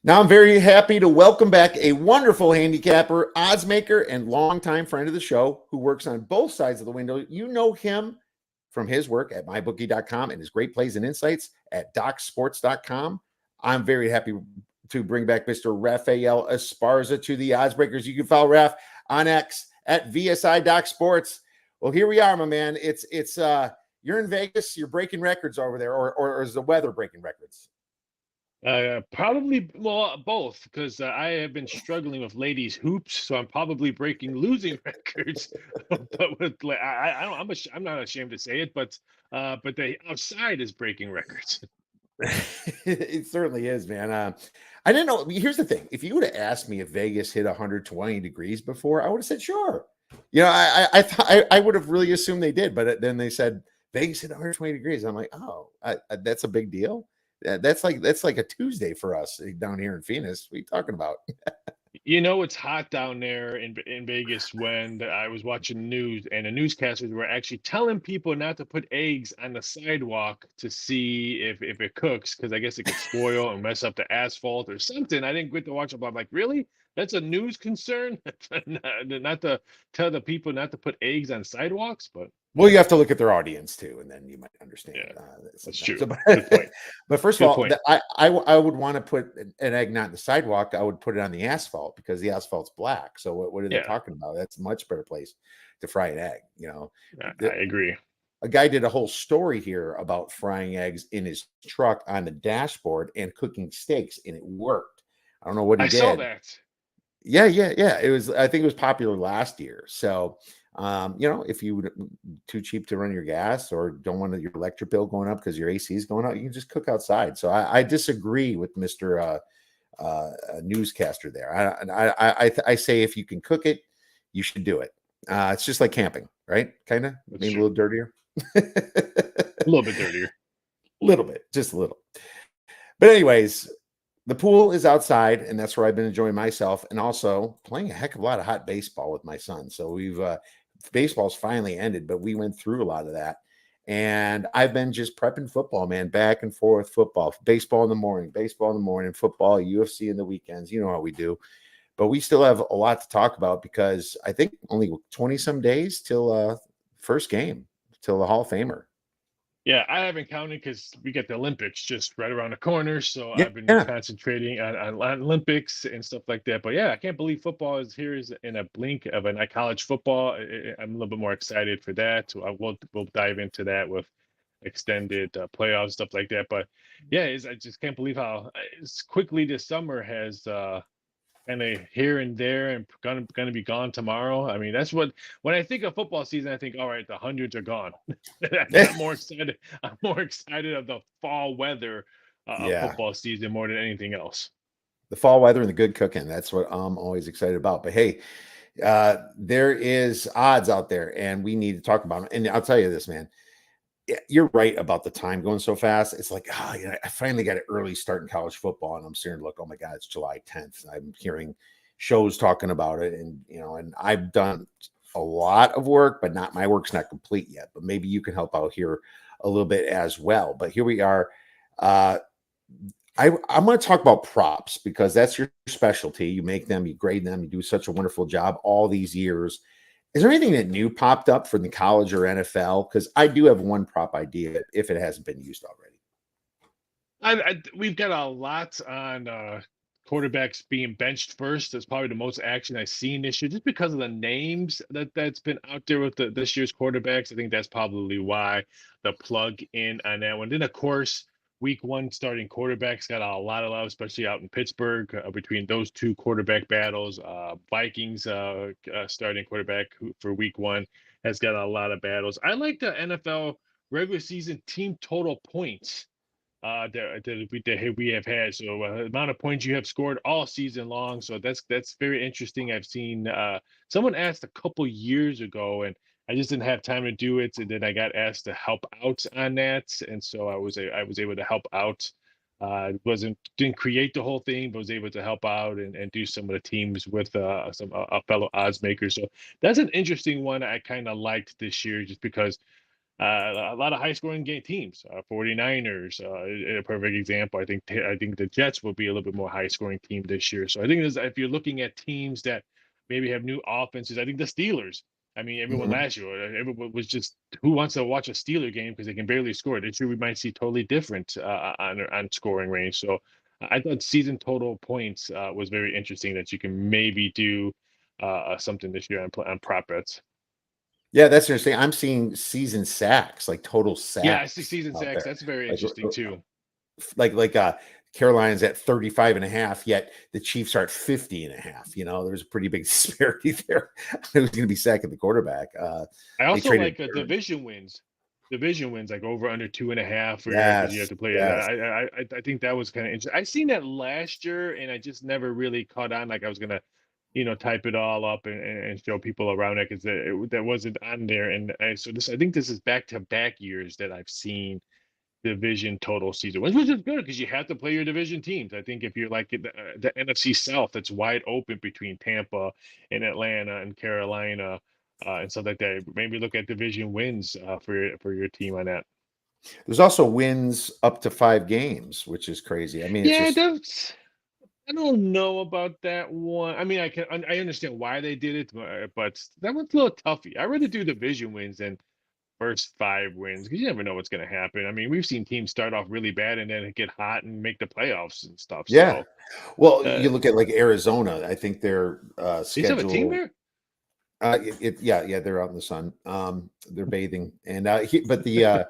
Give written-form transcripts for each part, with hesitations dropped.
Now I'm very happy to welcome back a wonderful handicapper, odds maker, and longtime friend of the show who works on both sides of the window. You know him from his work at mybookie.com and his great plays and insights at DocsSports.com. I'm very happy to bring back Mr. Raphael Esparza to the odds breakers. You can follow Raph on X at VSI Doc Sports. Well, here we are, my man. It's you're in Vegas, you're breaking records over there, or is the weather breaking records? Probably well both because I have been struggling with ladies hoops, so I'm probably breaking losing records. But with I don't I'm not ashamed to say it, but the outside is breaking records. It certainly is, man. I didn't know. Here's the thing: if you would have asked me if Vegas hit 120 degrees before, I would have said sure. I thought I would have really assumed they did, but then they said Vegas hit 120 degrees. I'm like, oh, that's a big deal. That's like a Tuesday for us down here in Phoenix. What are you talking about? You know it's hot down there in Vegas when I was watching news and the newscasters were actually telling people not to put eggs on the sidewalk to see if it cooks because I guess it could spoil and mess up the asphalt or something. I didn't get to watch it, but I'm like, really? That's a news concern? Not to tell the people not to put eggs on sidewalks, but Well, you have to look at their audience too, and then you might understand yeah, that that's sometimes. true. So, Good point. but first of Good all, point. I would want to put an egg not in the sidewalk. I would put it on the asphalt because the asphalt's black. So what are they Yeah, talking about? That's a much better place to fry an egg. I agree. A guy did a whole story here about frying eggs in his truck on the dashboard and cooking steaks, and it worked. I don't know what he I saw did. that. Yeah. It was. I think it was popular last year. So, if you would too cheap to run your gas or don't want your electric bill going up because your AC is going up, you can just cook outside. So I disagree with Mister Newscaster there. I say if you can cook it, you should do it. It's just like camping, right? Kind of That's maybe a true. little dirtier, A little bit dirtier. little bit, just a little. But anyways, the pool is outside, and that's where I've been enjoying myself, and also playing a heck of a lot of hot baseball with my son. So we've baseball's finally ended, but we went through a lot of that, and I've been just prepping football, man, back and forth football, baseball in the morning, football, UFC in the weekends. You know how we do, but we still have a lot to talk about because I think only 20 some days till first game, till the Hall of Famer. Yeah, I haven't counted because we got the Olympics just right around the corner. So I've been Yeah. concentrating on Olympics and stuff like that. But yeah, I can't believe football is here is in a blink of an college football. I'm a little bit more excited for that. So we'll dive into that with extended playoffs stuff like that. But yeah, I just can't believe how as quickly this summer has kind of here and there and gonna be gone tomorrow. I mean, that's what when I think of football season, I think, all right, the hundreds are gone. I'm more excited. I'm more excited of the fall weather of Yeah. football season more than anything else. The fall weather and the good cooking. That's what I'm always excited about. But hey, there is odds out there, and we need to talk about them. And I'll tell you this, man. You're right about the time going so fast. It's like, I finally got an early start in college football, and I'm starting to look, oh my God, it's July 10th. I'm hearing shows talking about it, and I've done a lot of work, but not my work's not complete yet. But maybe you can help out here a little bit as well. But here we are. Uh, I'm going to talk about props because that's your specialty. You make them, you grade them, you do such a wonderful job all these years. Is there anything that new popped up from the college or NFL? Because I do have one prop idea if it hasn't been used already. We've got a lot on quarterbacks being benched first. That's probably the most action I've seen this year, just because of the names that's been out there with this year's quarterbacks. I think that's probably why the plug in on that one. Then of course, week one starting quarterbacks got a lot of love, especially out in Pittsburgh between those two quarterback battles. Vikings starting quarterback for week one has got a lot of battles. I like the NFL regular season team total points that we have had. So amount of points you have scored all season long. So that's very interesting. I've seen someone asked a couple years ago, and I just didn't have time to do it. And then I got asked to help out on that, and so I was able to help out. Wasn't didn't create the whole thing, but was able to help out and do some of the teams with some fellow odds makers. So that's an interesting one I kind of liked this year, just because a lot of high scoring game teams. 49ers, a perfect example. I think the Jets will be a little bit more high scoring team this year. So I think if you're looking at teams that maybe have new offenses, I think the Steelers. I mean, everyone Mhm. last year, everyone was just who wants to watch a Steeler game because they can barely score. This year we might see totally different on scoring range. So I thought season total points was very interesting that you can maybe do something this year on prop bets. Yeah, that's interesting. I'm seeing season sacks, like total Yeah, I see sacks season out sacks. there. That's very Like, interesting too. Carolina's at 35 and a half, yet the Chiefs are at 50 and a half. There's a pretty big disparity there. Who's going to be sacking the quarterback? I They also traded like Barron. division wins. Division wins like over under 2.5 for your because you have Yes, to play it. yes. I think that was kind of interesting. I seen that last year and I just never really caught on. Like I was gonna, type it all up and show people around it because that wasn't on there. And I think this is back to back years that I've seen division total season wins, which is good because you have to play your division teams. I think if you're like in the NFC South, it's wide open between Tampa and Atlanta and Carolina and stuff like that. Maybe look at division wins for your team on that. There's also wins up to 5 games, which is crazy. I mean, it's Yeah, just that's. I don't know about that one. I mean, I understand why they did it, but that one's a little toughy. I rather do division wins than first 5 wins because you never know what's going to happen. I mean, we've seen teams start off really bad and then get hot and make the playoffs and stuff. yeah. So, Well, uh, you look at like Arizona. I think their you still have a team schedule. there? Yeah, yeah, they're out in the sun. They're bathing, and but the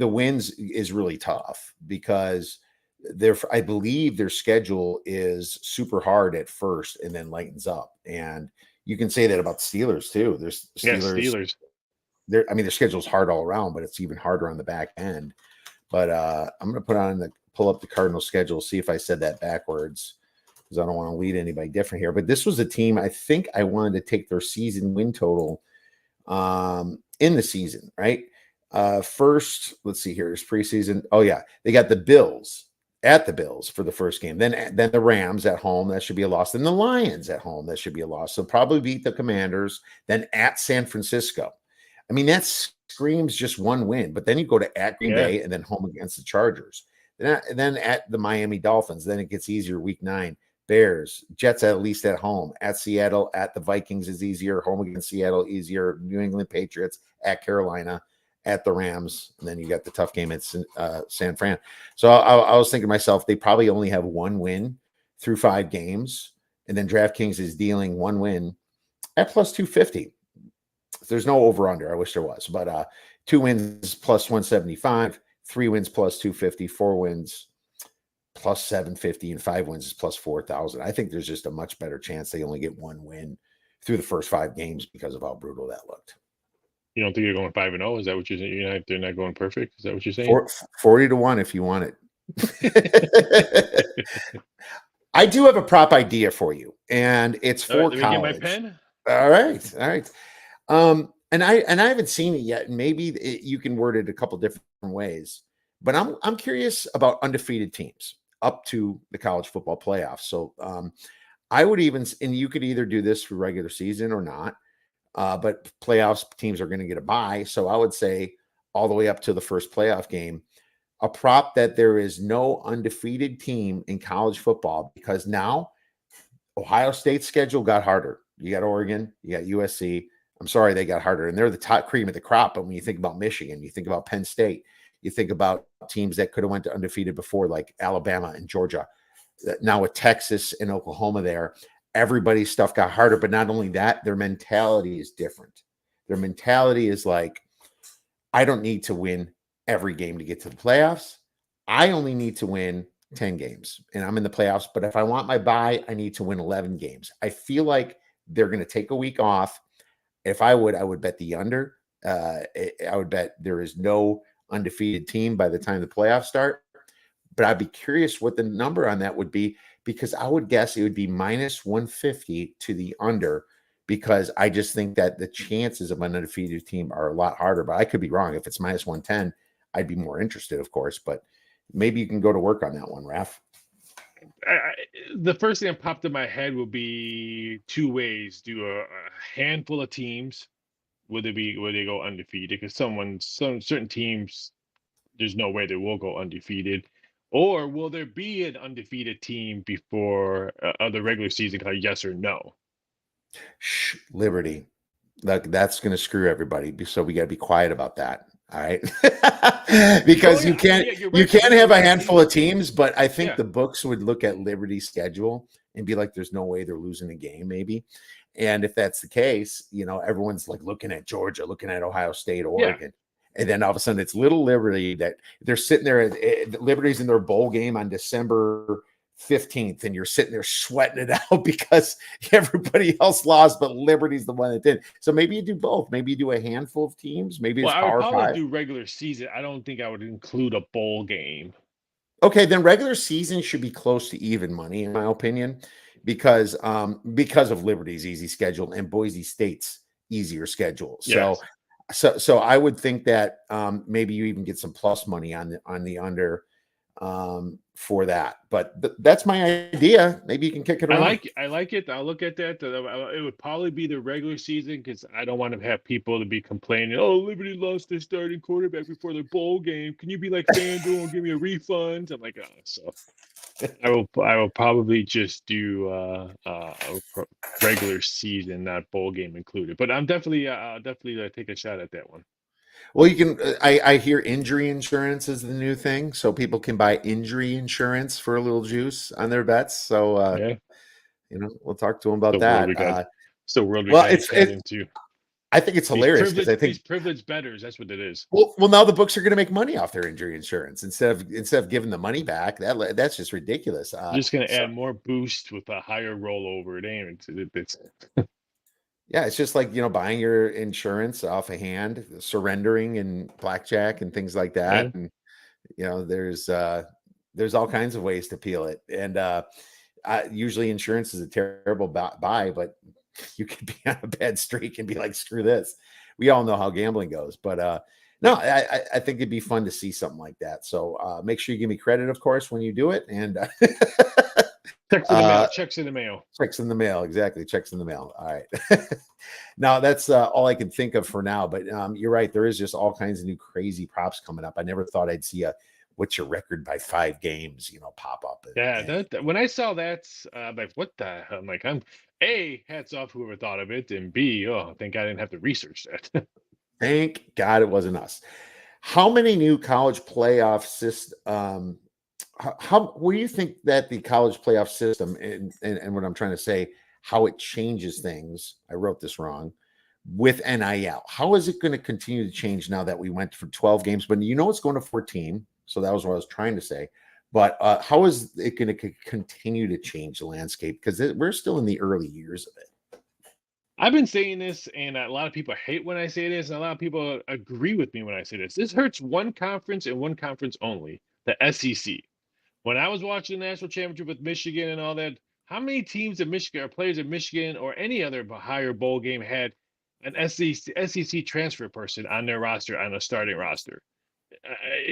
wins is really tough because I believe their schedule is super hard at first and then lightens up. And you can say that about the Steelers too. There's Yeah, Steelers. Steelers. I mean, their schedule's hard all around, but it's even harder on the back end. But I'm going to pull up the Cardinal schedule, see if I said that backwards because I don't want to lead anybody different here. But this was a team I think I wanted to take their season win total in the season, right? First, let's see here. It's preseason. Oh yeah, they got the Bills at the Bills for the first game. Then the Rams at home. That should be a loss. Then the Lions at home. That should be a loss. So probably beat the Commanders. Then at San Francisco. I mean, that screams just one win. But then you go to at Green Yeah. Bay and then home against the Chargers. Then at the Miami Dolphins. Then it gets easier week 9. Bears, Jets at least at home, at Seattle, at the Vikings is easier, home against Seattle easier, New England Patriots, at Carolina, at the Rams, and then you got the tough game at San Fran. So I was thinking to myself, they probably only have one win through 5 games, and then DraftKings is dealing one win at plus 250. There's no over under. I wish there was, but 2 wins plus 175, 3 wins plus 250, 4 wins plus 750 and 5 wins is plus 4,000. I think there's just a much better chance they only get one win through the first 5 games because of how brutal that looked. You don't think you're going 5-0? Is that what you're saying? They're not going perfect. Is that what you're saying? 40 to 1 if you want it. I do have a prop idea for you, and it's All right, for let me get my college. pen. All right. All right. And I haven't seen it yet. Maybe you can word it a couple different ways, but I'm curious about undefeated teams up to the college football playoffs. So I would even, and you could either do this for regular season or not, but playoffs teams are going to get a bye. So I would say all the way up to the first playoff game, a prop that there is no undefeated team in college football because now Ohio State's schedule got harder. You got Oregon, you got USC. I'm sorry, they got harder, and they're the top cream of the crop. But when you think about Michigan, you think about Penn State, you think about teams that could have went to undefeated before, like Alabama and Georgia. Now with Texas and Oklahoma, there, everybody's stuff got harder. But not only that, their mentality is different. Their mentality is like, I don't need to win every game to get to the playoffs. I only need to win 10 games and I'm in the playoffs. But if I want my bye, I need to win 11 games. I feel like they're going to take a week off. If I would bet the under. I would bet there is no undefeated team by the time the playoffs start. But I'd be curious what the number on that would be because I would guess it would be minus 150 to the under because I just think that the chances of an undefeated team are a lot harder. But I could be wrong. If it's minus 110, I'd be more interested, of course. But maybe you can go to work on that one, Raph. The first thing that popped in my head would be two ways: do a handful of teams will they go undefeated? Because some certain teams, there's no way they will go undefeated. Or will there be an undefeated team before the regular season? Yes or no? Shh, Liberty. That's going to screw everybody. So we got to be quiet about that. All right. Oh Because yeah, I mean, yeah, you're you right. There can't is a have a lot of handful of teams. teams, but I think Yeah, the books would look at Liberty's schedule and be like, there's no way they're losing a game, maybe. And if that's the case, everyone's like looking at Georgia, looking at Ohio State, yeah. Oregon. And then all of a sudden it's little Liberty that they're sitting there. Liberty's in their bowl game on December 15th, and you're sitting there sweating it out because everybody else lost, but Liberty's the one that did. So maybe you do both. Maybe you do a handful of teams. Maybe Well, it's I would Power probably Five. do regular season. I don't think I would include a bowl game. Okay, then regular season should be close to even money, in my opinion, because of Liberty's easy schedule and Boise State's easier schedule. So Yes, so I would think that maybe you even get some plus money on the under for that. But that's my idea. Maybe you can kick it around. I like it. I'll look at that. It would probably be the regular season because I don't want to have people to be complaining. Oh, Liberty lost their starting quarterback before their bowl game. Can you be like FanDuel and give me a refund? I'm like, so I will probably just do regular season, not bowl game included. But I'm definitely I'll definitely take a shot at that one. Well, you can. I hear injury insurance is the new thing, so people can buy injury insurance for a little juice on their bets. So Yeah, we'll talk to them about the world that. we got. It's the world we Well, got into. I think it's hilarious because I These think privileged betters. That's what it is. well now the books are going to make money off their injury insurance instead of giving the money back. That's just ridiculous. Just going to So add more boost with a higher rollover. It ain't. It's yeah, it's just like buying your insurance off a hand, surrendering and blackjack and things like yeah. that. And there's all kinds of ways to peel it. And usually insurance is a terrible buy, but you could be on a bad streak and be like, screw this. We all know how gambling goes, but no, I think it'd be fun to see something like that. So make sure you give me credit, of course, when you do it. And Checks in the mail. Checks in the mail. checks in the mail. Exactly. Checks in the mail. All right. Now that's all I can think of for now, but you're right. There is just all kinds of new crazy props coming up. I never thought I'd see what's your record by 5 games, pop up. Yeah, when I saw that, I'm like, what the hell? I'm like, I'm A, hats off whoever thought of it, and B, oh, thank God I didn't have to research that. Thank God it wasn't us. How many new college playoff system? What do you think that the college playoff system and what I'm trying to say, how it changes things? I wrote this wrong with NIL. How is it going to continue to change now that we went from 12 games, but it's going to 14? So that was what I was trying to say. But how is it going to continue to change the landscape? Because we're still in the early years of it. I've been saying this, and a lot of people hate when I say this, and a lot of people agree with me when I say this. This hurts one conference and one conference only, the SEC. When I was watching the national championship with Michigan and all that, how many teams in Michigan or players in Michigan or any other higher bowl game had an SEC transfer person on their roster, on a starting roster?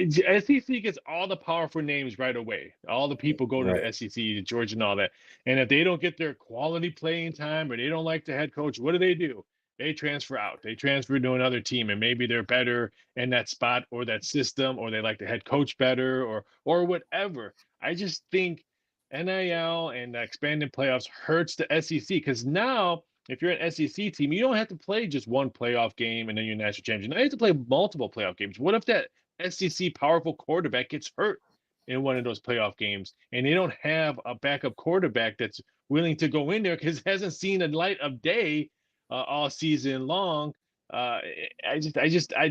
SEC gets all the powerful names right away. All the people go to Right. the SEC, to Georgia, and all that. And if they don't get their quality playing time or they don't like the head coach, what do? They transfer out. They transfer to another team, and maybe they're better in that spot or that system, or they like the head coach better, or whatever. I just think NIL and expanding playoffs hurts the SEC because now if you're an SEC team, you don't have to play just one playoff game and then you're national champion. Now you have to play multiple playoff games. What if that SEC powerful quarterback gets hurt in one of those playoff games, and they don't have a backup quarterback that's willing to go in there because it hasn't seen the light of day all season long. I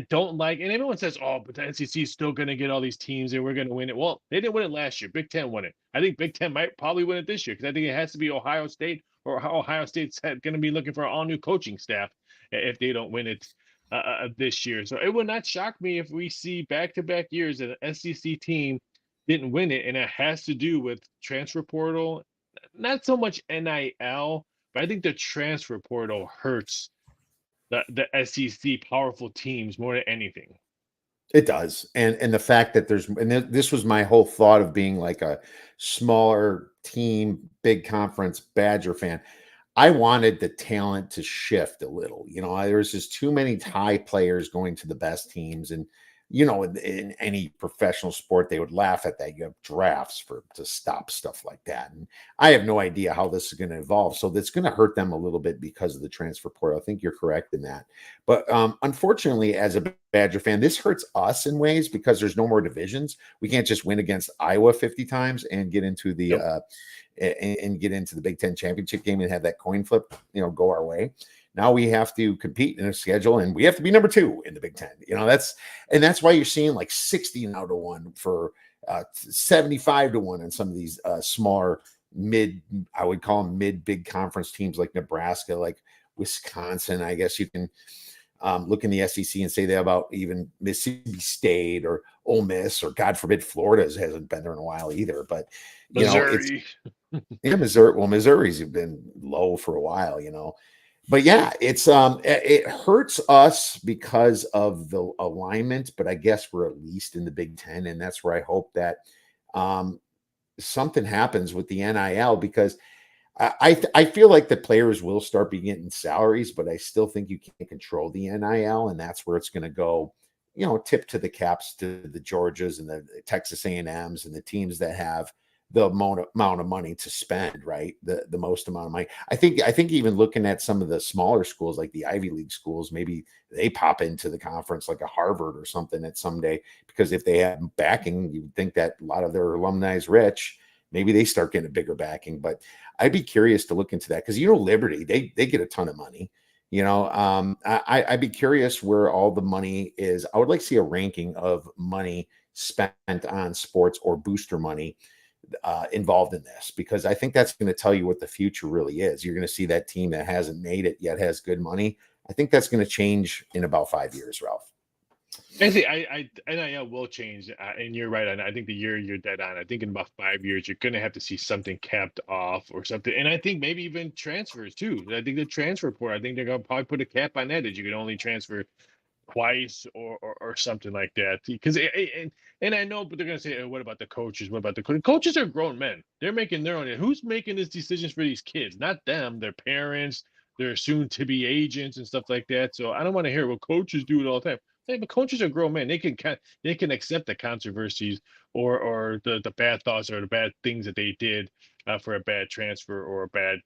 don't like, and everyone says, oh, but the SEC is still going to get all these teams and we're going to win it. Well, they didn't win it last year. Big Ten won it. I think Big Ten might probably win it this year because I think it has to be Ohio State, or Ohio State's going to be looking for an all new coaching staff if they don't win it this year. So it would not shock me if we see back-to-back years that an SEC team didn't win it, and it has to do with transfer portal, not so much NIL, but I think the transfer portal hurts the SEC powerful teams more than anything. It does. And the fact that this was my whole thought of being like a smaller team, big conference Badger fan. I wanted the talent to shift a little. There's just too many high players going to the best teams, and in any professional sport, they would laugh at that. You have drafts to stop stuff like that, and I have no idea how this is going to evolve. So that's going to hurt them a little bit because of the transfer portal. I think you're correct in that, but unfortunately, as a Badger fan, this hurts us in ways because there's no more divisions. We can't just win against Iowa 50 times and get into the Nope. and get into the Big Ten championship game and have that coin flip, go our way. Now we have to compete in a schedule, and we have to be number 2 in the Big Ten. That's why you're seeing like 60 now to 1 for 75 to 1 on some of these smaller I would call them mid big conference teams like Nebraska, like Wisconsin. I guess you can look in the SEC and say that about even Mississippi State or Ole Miss, or God forbid, Florida hasn't been there in a while either. But Missouri. Missouri. Well, Missouri's been low for a while. But yeah, it hurts us because of the alignment, but I guess we're at least in the Big Ten, and that's where I hope that something happens with the NIL, because I feel like the players will start being getting salaries, but I still think you can't control the NIL, and that's where it's going to go. Tip to the caps to the Georgias and the Texas A&Ms and the teams that have the amount of money to spend, right? The most amount of money. I think even looking at some of the smaller schools, like the Ivy League schools, maybe they pop into the conference like a Harvard or something at someday, because if they have backing, you'd think that a lot of their alumni is rich. Maybe they start getting a bigger backing, but I'd be curious to look into that, because Liberty, they get a ton of money. I'd be curious where all the money is. I would like to see a ranking of money spent on sports or booster money involved in this, because I think that's going to tell you what the future really is. You're going to see that team that hasn't made it yet has good money. I think that's going to change in about 5 years, Ralph. I think NIL will change, and you're right. And I think you're dead on. I think in about 5 years, you're going to have to see something capped off or something. And I think maybe even transfers too. I think the transfer portal, I think they're going to probably put a cap on that you can only transfer twice or something like that. Because and I know, but they're going to say, what about the coaches? What about the coaches? Coaches are grown men. They're making their own. Who's making these decisions for these kids? Not them. Their parents. Their soon-to-be agents and stuff like that. So I don't want to hear, well, coaches do it all the time. Hey, but coaches are grown men. They can accept the controversies or the bad thoughts or the bad things that they did for a bad transfer or a bad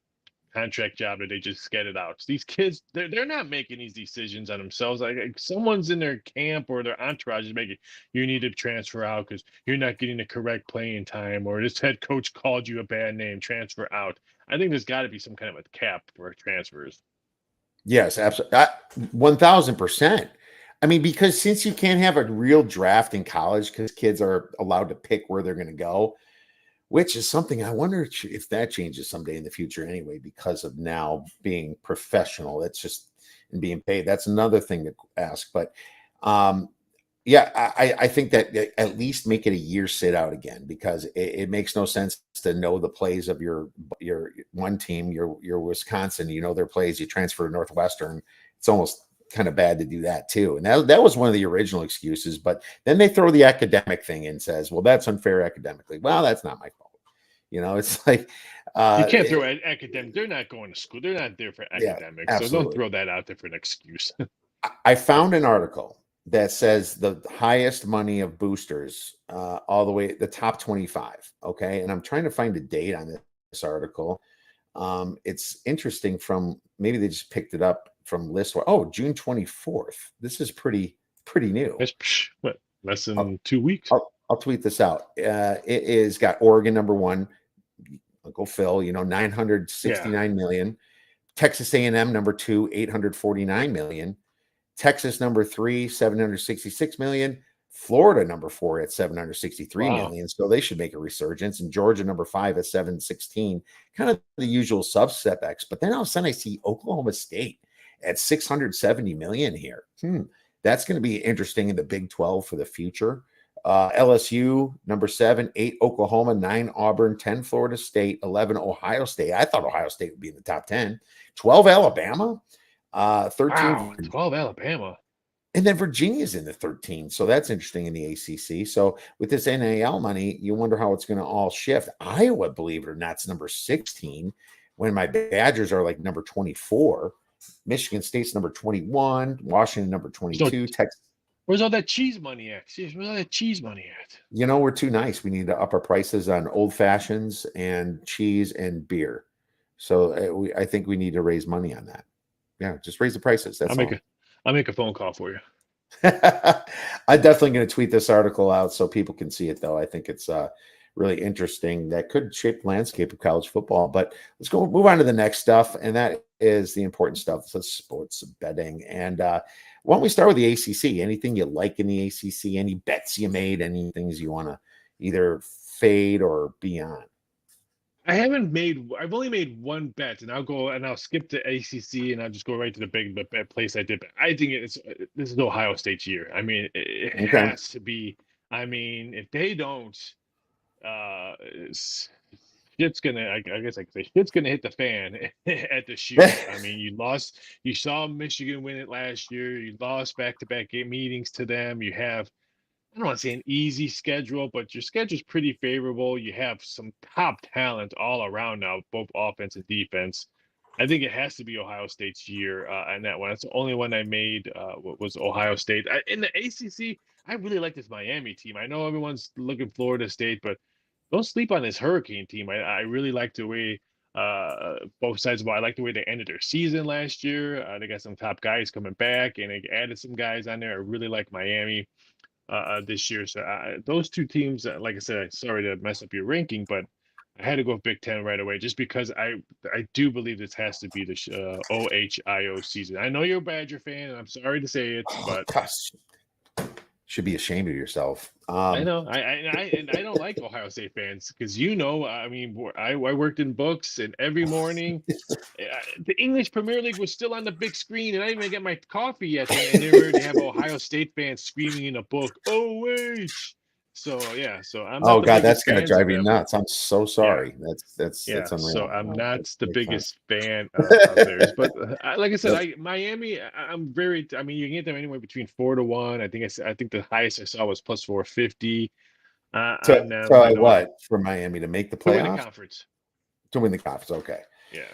contract job that they just get it out. These kids, they're not making these decisions on themselves. Like someone's in their camp or their entourage is making, you need to transfer out because you're not getting the correct playing time, or this head coach called you a bad name, transfer out. I think there's got to be some kind of a cap for transfers. Yes, absolutely. 1,000%. I mean, because since you can't have a real draft in college because kids are allowed to pick where they're going to go, which is something I wonder if that changes someday in the future anyway, because of now being professional. That's just, and being paid. That's another thing to ask. But yeah, I think that at least make it a year sit out again, because it makes no sense to know the plays of your one team, your Wisconsin, their plays. You transfer to Northwestern. It's almost kind of bad to do that too. And that was one of the original excuses. But then they throw the academic thing in and says, well, that's unfair academically. Well, that's not my fault. It's like you can't throw academic. They're not going to school. They're not there for academics. Yeah, so don't throw that out there for an excuse. I found an article that says the highest money of boosters, all the way the top 25. Okay. And I'm trying to find a date on this article. It's interesting, from maybe they just picked it up from list. Oh, June 24th. This is pretty new. That's what, less than 2 weeks. I'll tweet this out. It is got Oregon number 1, Uncle Phil, 969 million. Texas A&M number 2, 849 million. Texas number 3, 766 million. Florida number 4 at 763 million. So they should make a resurgence. And Georgia number 5 at 716. Kind of the usual suspects. But then all of a sudden I see Oklahoma State at 670 million here. That's going to be interesting in the Big 12 for the future. LSU number 7, 8 Oklahoma, 9 Auburn, 10 Florida State, 11 Ohio State. I thought Ohio State would be in the top 10. 12 Alabama. 13 wow, 12 Alabama, and then Virginia's in the 13. So that's interesting in the ACC. So with this NIL money, you wonder how it's going to all shift. Iowa, believe it or not, is number 16. when my Badgers are like number 24. Michigan State's number 21, Washington number So 22, Texas. where's all that cheese money at? Seriously, where's all that cheese money at? We're too nice. We need to up our prices on old fashions and cheese and beer. So I think we need to raise money on that. Yeah, just raise the prices. That's all. I'll make a phone call for you. I'm definitely going to tweet this article out so people can see it, though. I think it's really interesting. That could shape the landscape of college football. But let's move on to the next stuff, and that is the important stuff. So sports betting. And why don't we start with the ACC? Anything you like in the ACC? Any bets you made? Any things you want to either fade or be on? I've only made one bet, and I'll skip the ACC, and I'll just go right to the big bet place I did. But I think this is Ohio State's year. I mean, it has to be. I mean, if they don't, shit's gonna. I guess I could say shit's gonna hit the fan at the shoot. I mean, you saw Michigan win it last year. You lost back-to-back meetings to them. You have, I don't want to say an easy schedule, but your schedule's pretty favorable. You have some top talent all around now, both offense and defense. I think it has to be Ohio State's year on that one. That's the only one I made was Ohio State. In the ACC, I really like this Miami team. I know everyone's looking Florida State, but don't sleep on this Hurricane team. I really like the way both sides of it. I like the way they ended their season last year. They got some top guys coming back, and they added some guys on there. I really like Miami this year. So those two teams, like I said, sorry to mess up your ranking, but I had to go with Big Ten right away just because I do believe this has to be the OHIO season. I know you're a Badger fan, and I'm sorry to say it, but gosh, should be ashamed of yourself. I know. I don't like Ohio State fans because I mean, I worked in books, and every morning the English Premier League was still on the big screen, and I didn't even get my coffee yet, and they already have Ohio State fans screaming in a book, "OH!" So yeah, I'm not. Oh God, that's going to drive you nuts. I'm so sorry. Yeah. That's unreal. So I'm not the biggest fan of theirs, but like I said, Miami. I'm very. I mean, you can get them anywhere between 4-1. I think the highest I saw was plus 450. What for Miami to make the playoffs? To win the conference. To win the conference, okay. Yeah,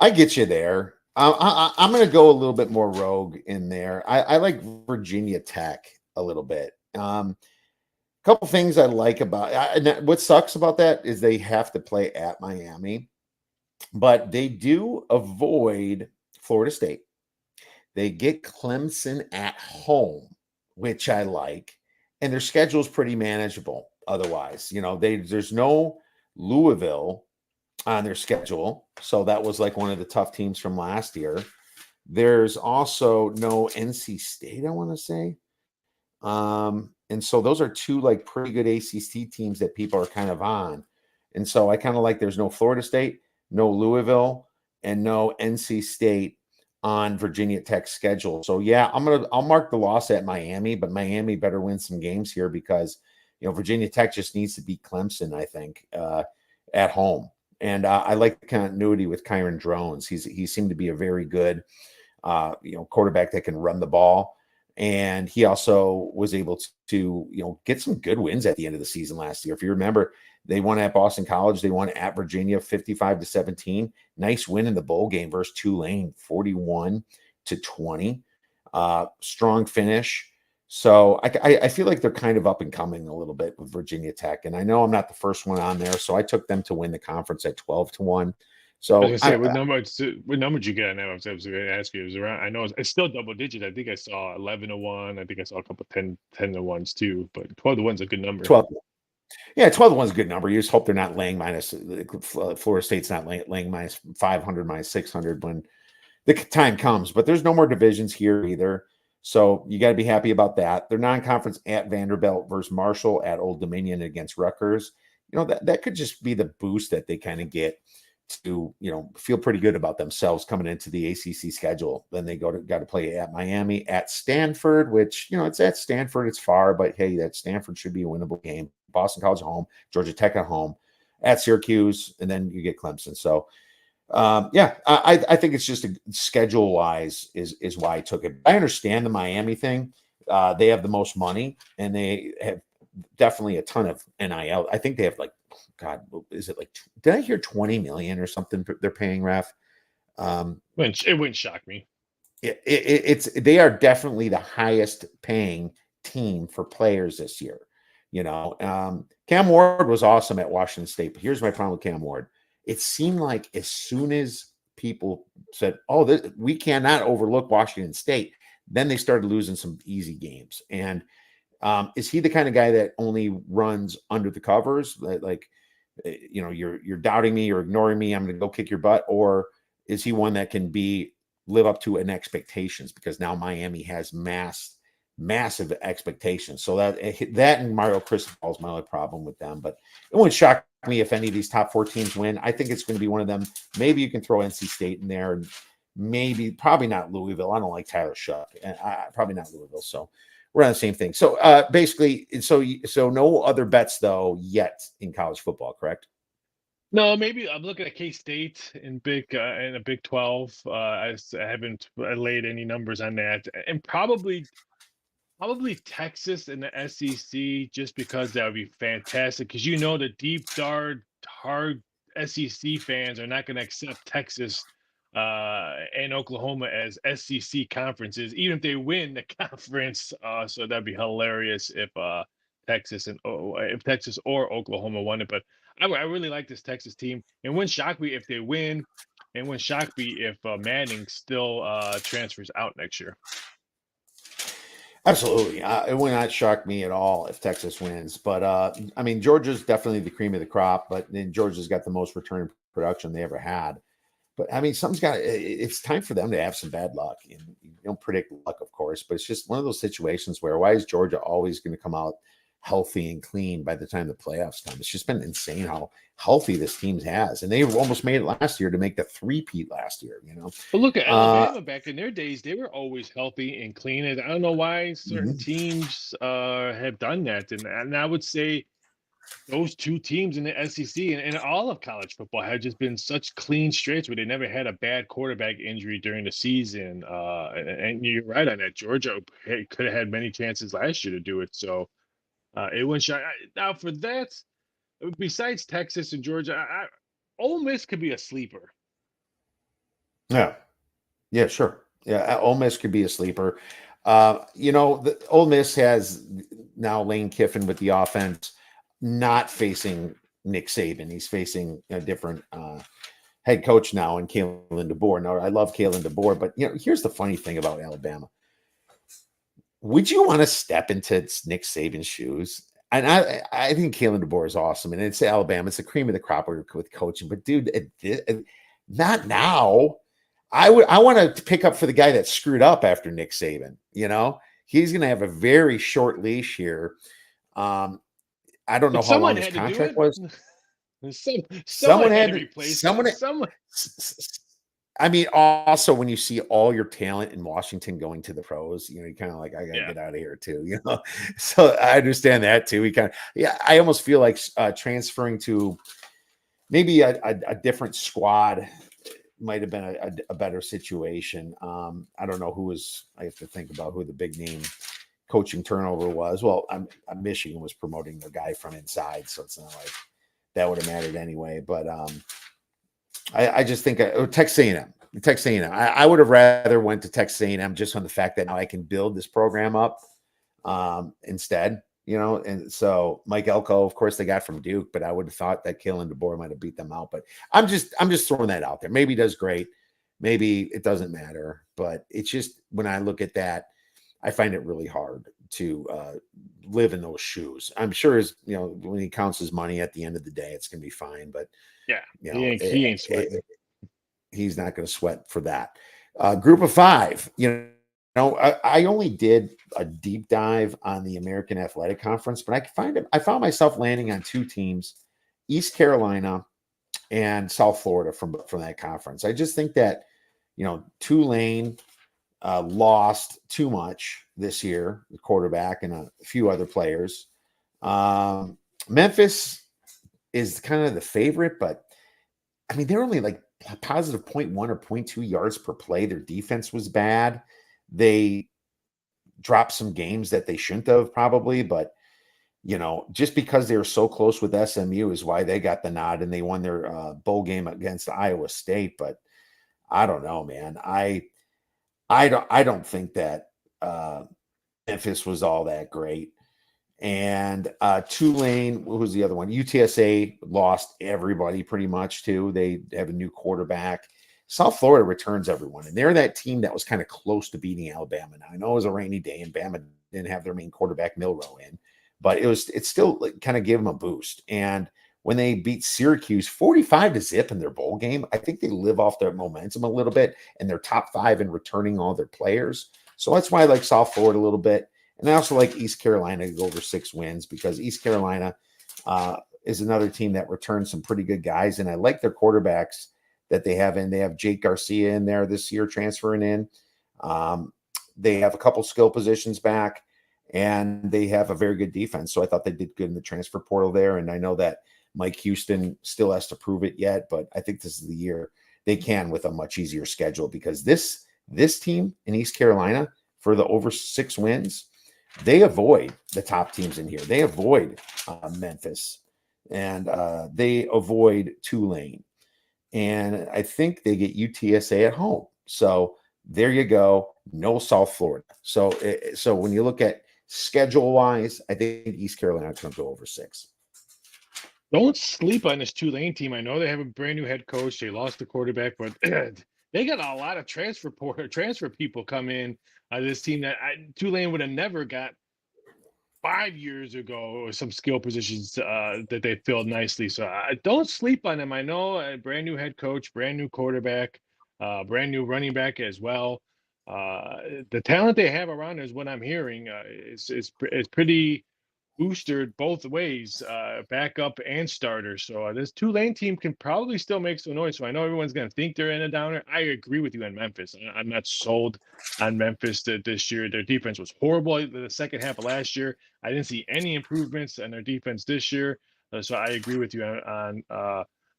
I get you there. I'm going to go a little bit more rogue in there. I like Virginia Tech a little bit. Couple things I like about what sucks about that is they have to play at Miami, but they do avoid Florida State. They get Clemson at home, which I like, and their schedule is pretty manageable. Otherwise, there's no Louisville on their schedule, so that was like one of the tough teams from last year. There's also no NC State, I want to say. And so those are two like pretty good ACC teams that people are kind of on. And so I kind of like there's no Florida State, no Louisville, and no NC State on Virginia Tech's schedule. So yeah, I'll mark the loss at Miami, but Miami better win some games here because Virginia Tech just needs to beat Clemson, I think, at home. And I like the continuity with Kyron Drones. He seemed to be a very good quarterback that can run the ball. And he also was able to get some good wins at the end of the season last year. If you remember, they won at Boston College. They won at Virginia 55-17. Nice win in the bowl game versus Tulane, 41-20. Strong finish. So I feel like they're kind of up and coming a little bit with Virginia Tech. And I know I'm not the first one on there, so I took them to win the conference at 12-1. So what number did you get now? I was going to ask you. It was around. I know it's still double digits. I think I saw 11-1. I think I saw a couple 10-1s too. But 12-1's a good number. 12-1's a good number. You just hope they're not laying minus. Florida State's not laying minus 500, minus 600 when the time comes. But there's no more divisions here either. So you got to be happy about that. They're non-conference at Vanderbilt versus Marshall, at Old Dominion against Rutgers. That could just be the boost that they kind of get to feel pretty good about themselves coming into the ACC schedule. Then they got to play at Miami, at Stanford, which it's at Stanford. It's far, but hey, that Stanford should be a winnable game. Boston College at home, Georgia Tech at home, at Syracuse, and then you get Clemson. So I think it's just schedule wise is why I took it. I understand the Miami thing. They have the most money and they have definitely a ton of NIL. I think they have like God, is it like? Did I hear 20 million or something? They're paying Ref. It wouldn't shock me. It's they are definitely the highest paying team for players this year. Cam Ward was awesome at Washington State, but here's my problem with Cam Ward. It seemed like as soon as people said, "Oh, we cannot overlook Washington State," then they started losing some easy games. And is he the kind of guy that only runs under the covers? You're doubting me or ignoring me, I'm going to go kick your butt, or is he one that can live up to an expectations? Because now Miami has massive expectations. So that and Mario Cristobal is my only problem with them. But it wouldn't shock me if any of these top 4 teams win. I think it's going to be one of them. Maybe you can throw NC State in there, and probably not Louisville. I don't like Tyler Shuck, and probably not Louisville. So we're on the same thing. So basically, so no other bets though yet in college football, correct? No, maybe I'm looking at K-State in a Big 12. I haven't laid any numbers on that, and probably Texas and the SEC, just because that would be fantastic. Because the deep, dark, hard SEC fans are not going to accept Texas and Oklahoma as SEC conferences, even if they win the conference. So that'd be hilarious if Texas or Oklahoma won it. But I really like this Texas team, and wouldn't shock me if they win, and wouldn't shock me if Manning still transfers out next year. Absolutely. It would not shock me at all if Texas wins. But, I mean, Georgia's definitely the cream of the crop, but then Georgia's got the most return production they ever had. But, I mean, it's time for them to have some bad luck. And you don't predict luck, of course, but it's just one of those situations where why is Georgia always going to come out healthy and clean by the time the playoffs come? It's just been insane how healthy this team has. And they almost made it last year to make the three-peat last year, But look at Alabama back in their days; they were always healthy and clean. And I don't know why certain teams have done that. And I would say those two teams in the SEC and all of college football have just been such clean streaks where they never had a bad quarterback injury during the season. And you're right on that. Georgia could have had many chances last year to do it. So it went shy. Now for that, besides Texas and Georgia, Ole Miss could be a sleeper. Yeah. Yeah, sure. Yeah, Ole Miss could be a sleeper. The Ole Miss has now Lane Kiffin with the offense, not facing Nick Saban. He's facing a different head coach now in Kalen DeBoer. Now, I love Kalen DeBoer, but here's the funny thing about Alabama. Would you want to step into Nick Saban's shoes? And I think Kalen DeBoer is awesome, and it's Alabama. It's the cream of the crop with coaching. But dude, not now. I want to pick up for the guy that screwed up after Nick Saban. He's going to have a very short leash here. I don't know how long his contract was. Someone had to replace someone. I mean, also when you see all your talent in Washington going to the pros, you kind of like, I gotta get out of here too, So I understand that too. I almost feel like transferring to maybe a different squad might have been a better situation. I don't know I have to think about who the big name coaching turnover was. Well, Michigan was promoting their guy from inside, so it's not like that would have mattered anyway. But I just think Texas A&M. I would have rather went to Texas A&M just on the fact that now I can build this program up instead. And so Mike Elko, of course, they got from Duke, but I would have thought that Kalen DeBoer might have beat them out. But I'm just throwing that out there. Maybe he does great. Maybe it doesn't matter. But it's just when I look at that, I find it really hard to live in those shoes. I'm sure when he counts his money at the end of the day, it's going to be fine. But he ain't sweating. He's not going to sweat for that. Group of 5, I only did a deep dive on the American Athletic Conference, but I found myself landing on 2 teams, East Carolina and South Florida from that conference. I just think that, Tulane lost too much this year, the quarterback and a few other players. Memphis is kind of the favorite, but I mean, they're only like positive 0.1 or 0.2 yards per play. Their defense was bad. They dropped some games that they shouldn't have probably, but just because they were so close with SMU is why they got the nod and they won their bowl game against Iowa State. But I don't know, man. I don't think that Memphis was all that great. And Tulane, what was the other one? UTSA lost everybody pretty much too. They have a new quarterback. South Florida returns everyone, and they're that team that was kind of close to beating Alabama. Now I know it was a rainy day, and Bama didn't have their main quarterback Milroe in, but it still like, kind of gave them a boost. And when they beat Syracuse 45-0 in their bowl game, I think they live off their momentum a little bit, and they're top 5 in returning all their players. So that's why I like South Florida a little bit. And I also like East Carolina to go over 6 wins because East Carolina is another team that returns some pretty good guys. And I like their quarterbacks that they have in. They have Jake Garcia in there this year transferring in. They have a couple skill positions back, and they have a very good defense. So I thought they did good in the transfer portal there. And I know that Mike Houston still has to prove it yet, but I think this is the year they can with a much easier schedule because this team in East Carolina for the over 6 wins, they avoid the top teams in here. They avoid Memphis, and they avoid Tulane. And I think they get UTSA at home. So there you go. No South Florida. So when you look at schedule-wise, I think East Carolina is going to go over 6. Don't sleep on this Tulane team. I know they have a brand new head coach. They lost the quarterback, but they got a lot of transfer people come in. This team that Tulane would have never got 5 years ago, or some skill positions that they filled nicely. So I don't sleep on them. I know a brand new head coach, brand new quarterback, brand new running back as well. The talent they have around is what I'm hearing. Is pretty boosted both ways, backup and starter. So this Tulane team can probably still make some noise. So I know everyone's going to think they're in a downer. I agree with you on Memphis. I'm not sold on Memphis this year. Their defense was horrible the second half of last year. I didn't see any improvements in their defense this year. So I agree with you on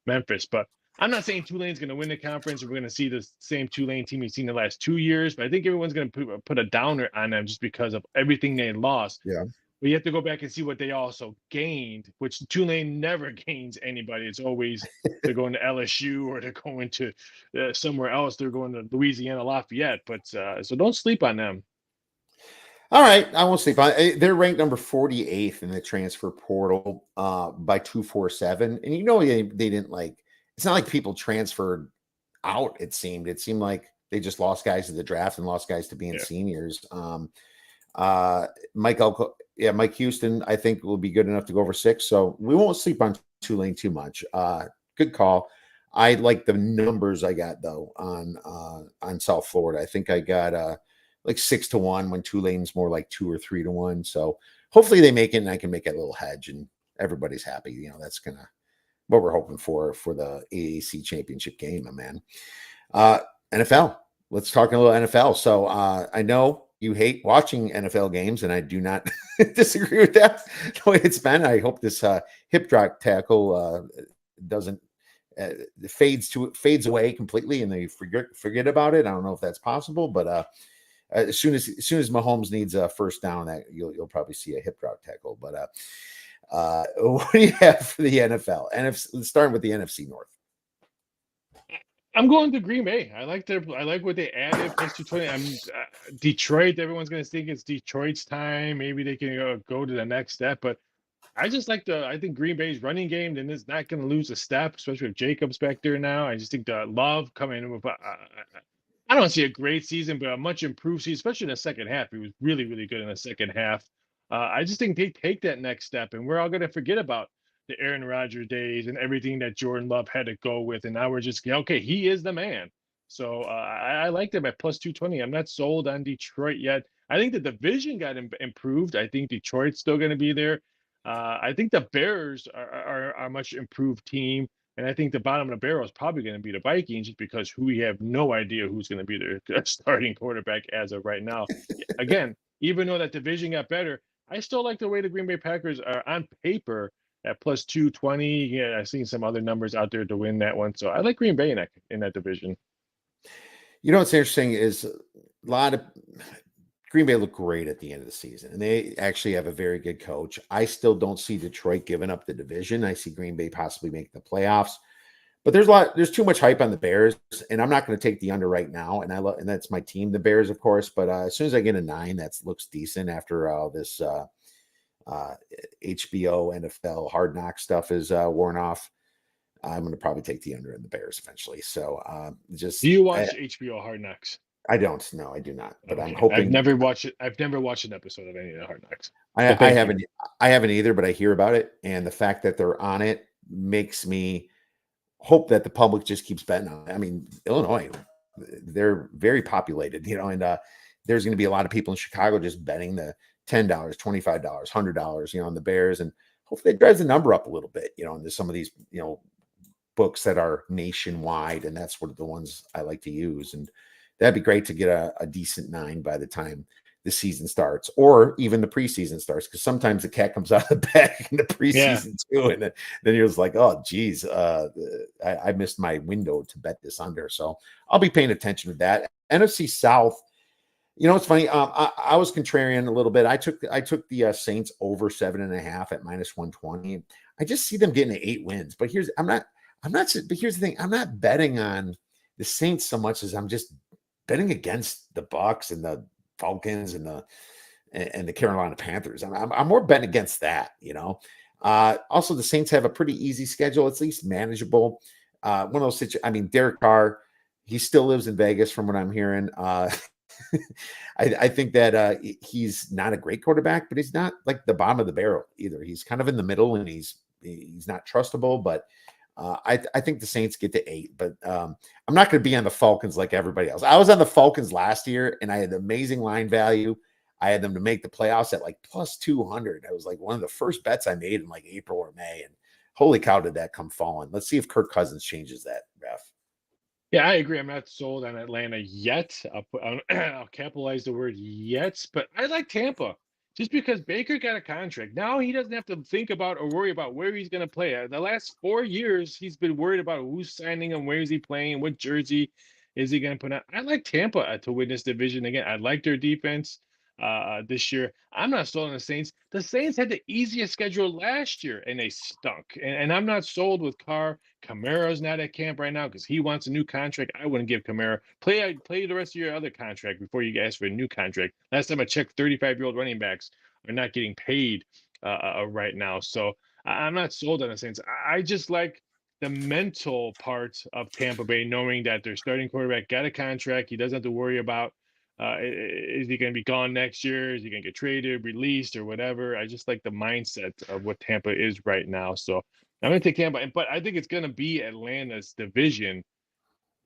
Memphis. But I'm not saying Tulane's going to win the conference. We're going to see the same Tulane team we've seen the last 2 years. But I think everyone's going to put a downer on them just because of everything they lost. Yeah. But you have to go back and see what they also gained, which Tulane never gains anybody. It's always they're going to LSU or they're going to somewhere else. They're going to Louisiana Lafayette. But so don't sleep on them. All right, I won't sleep on it. They're ranked number 48th in the transfer portal by 247. And they didn't like it's not like people transferred out, it seemed. It seemed like they just lost guys to the draft and lost guys to being seniors. Mike Houston, I think will be good enough to go over 6. So we won't sleep on Tulane too much. Good call. I like the numbers I got though on South Florida. I think I got like 6-1 when Tulane's more like 2 or 3-1. So hopefully they make it and I can make it a little hedge and everybody's happy. That's gonna what we're hoping for the AAC championship game, my man. NFL. Let's talk a little NFL. So I know you hate watching NFL games, and I do not disagree with that the way it's been. I hope this hip drop tackle doesn't fades away completely, and they forget about it. I don't know if that's possible, but as soon as Mahomes needs a first down, that you'll probably see a hip drop tackle. But what do you have for the NFL? NFC, starting with the NFC North. I'm going to Green Bay. I like what they added. Plus 220. Detroit. Everyone's going to think it's Detroit's time. Maybe they can go to the next step. But I just I think Green Bay's running game then is not going to lose a step, especially with Jacobs back there now. I just think the Love coming in with. I don't see a great season, but a much improved season, especially in the second half. He was really, really good in the second half. I just think they take that next step, and we're all going to forget about the Aaron Rodgers days and everything that Jordan Love had to go with. And now we're just, okay, he is the man. So I like them at plus 220. I'm not sold on Detroit yet. I think the division got improved. I think Detroit's still going to be there. I think the Bears are a much improved team. And I think the bottom of the barrel is probably going to be the Vikings just because we have no idea who's going to be their starting quarterback as of right now. Again, even though that division got better, I still like the way the Green Bay Packers are on paper at plus 220. Yeah, I've seen some other numbers out there to win that one. So I like Green Bay in that division. What's interesting is a lot of Green Bay looked great at the end of the season, and they actually have a very good coach. I still don't see Detroit giving up the division. I see Green Bay possibly making the playoffs, but there's too much hype on the Bears, and I'm not going to take the under right now. And that's my team, the Bears, of course. But as soon as I get a 9, that looks decent after this HBO NFL Hard Knock stuff is worn off. I'm going to probably take the under in the Bears eventually. So Do you watch HBO Hard Knocks? I don't. No, I do not. But Okay. I'm hoping. I've never watched it. I've never watched an episode of any of the Hard Knocks. I haven't. I haven't either. But I hear about it, and the fact that they're on it makes me hope that the public just keeps betting on it. I mean, Illinois, they're very populated, and there's going to be a lot of people in Chicago just betting the $10, $25, $100, on the Bears, and hopefully it drives the number up a little bit, into some of these, books that are nationwide, and that's what the ones I like to use. And that'd be great to get a decent 9 by the time the season starts, or even the preseason starts, because sometimes the cat comes out of the bag in the preseason too, and then you're just like, oh geez, I missed my window to bet this under. So I'll be paying attention to that. NFC South, it's funny. I was contrarian a little bit. I took the Saints over 7.5 at -120. I just see them getting to 8 wins, but here's the thing. I'm not betting on the Saints so much as I'm just betting against the Bucks and the Falcons and the Carolina Panthers. I'm more betting against that, Also, the Saints have a pretty easy schedule, at least manageable. One of those situations. I mean, Derek Carr, he still lives in Vegas, from what I'm hearing. I think that he's not a great quarterback, but he's not like the bottom of the barrel either. He's kind of in the middle, and he's not trustable, but. I think the Saints get to 8, but I'm not going to be on the Falcons like everybody else. I was on the Falcons last year, and I had amazing line value. I had them to make the playoffs at like plus 200. That was like one of the first bets I made in like April or May, and holy cow, did that come falling. Let's see if Kirk Cousins changes that, Ref. Yeah, I agree. I'm not sold on Atlanta yet. I'll capitalize the word yet, but I like Tampa. Just because Baker got a contract, now he doesn't have to think about or worry about where he's going to play. The last 4 years, he's been worried about who's signing him, where is he playing, what jersey is he going to put on. I like Tampa to win this division again. I like their defense this year. I'm not sold on the Saints. The Saints had the easiest schedule last year, and they stunk. And I'm not sold with Carr. Kamara's not at camp right now because he wants a new contract. I wouldn't give Kamara. Play the rest of your other contract before you ask for a new contract. Last time I checked, 35-year-old running backs are not getting paid right now. So I'm not sold on the Saints. I just like the mental part of Tampa Bay, knowing that their starting quarterback got a contract. He doesn't have to worry about is he going to be gone next year? Is he going to get traded, released, or whatever? I just like the mindset of what Tampa is right now. So I'm going to take Tampa, but I think it's going to be Atlanta's division